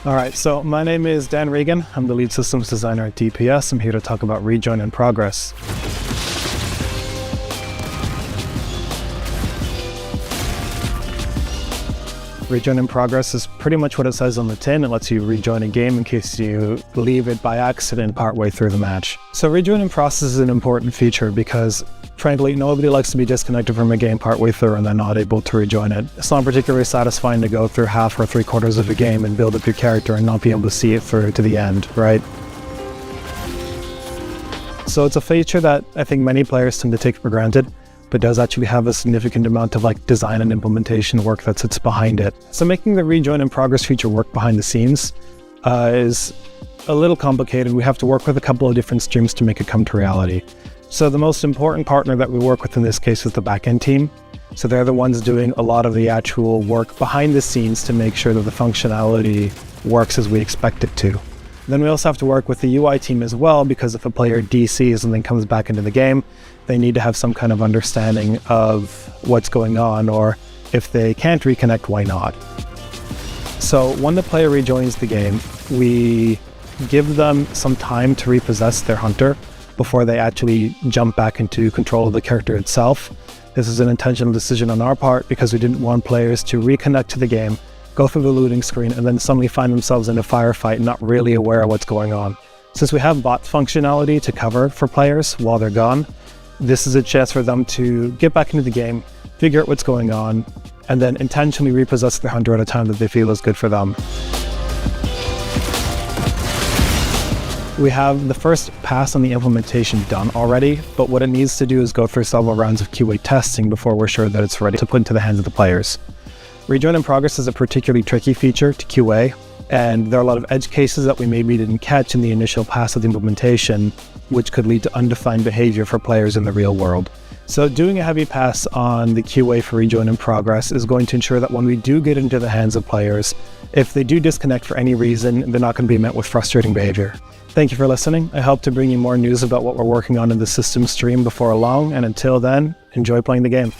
Alright, so my name is Dan Regan. I'm the lead systems designer at DPS. I'm here to talk about Rejoin in progress. Rejoin in progress is pretty much what it says on the tin. It lets you rejoin a game in case you leave it by accident partway through the match. So rejoin in process is an important feature because, frankly, nobody likes to be disconnected from a game partway through and then not able to rejoin it. It's not particularly satisfying to go through half or three-quarters of a game and build up your character and not be able to see it through to the end, right? So it's a feature that I think many players tend to take for granted, but does actually have a significant amount of design and implementation work that sits behind it. So making the rejoin in progress feature work behind the scenes is a little complicated. We have to work with a couple of different streams to make it come to reality. So the most important partner that we work with in this case is the backend team. So they're the ones doing a lot of the actual work behind the scenes to make sure that the functionality works as we expect it to. Then we also have to work with the UI team as well, because if a player DCs and then comes back into the game, they need to have some kind of understanding of what's going on, or if they can't reconnect, why not? So when the player rejoins the game, we give them some time to repossess their hunter before they actually jump back into control of the character itself. This is an intentional decision on our part because we didn't want players to reconnect to the game, go through the looting screen, and then suddenly find themselves in a firefight not really aware of what's going on. Since we have bot functionality to cover for players while they're gone, this is a chance for them to get back into the game, figure out what's going on, and then intentionally repossess their hunter at a time that they feel is good for them. We have the first pass on the implementation done already, but what it needs to do is go through several rounds of QA testing before we're sure that it's ready to put into the hands of the players. Rejoin in progress is a particularly tricky feature to QA, and there are a lot of edge cases that we maybe didn't catch in the initial pass of the implementation, which could lead to undefined behavior for players in the real world. So doing a heavy pass on the QA for Rejoin in progress is going to ensure that when we do get into the hands of players, if they do disconnect for any reason, they're not going to be met with frustrating behavior. Thank you for listening. I hope to bring you more news about what we're working on in the system stream before long, and until then, enjoy playing the game.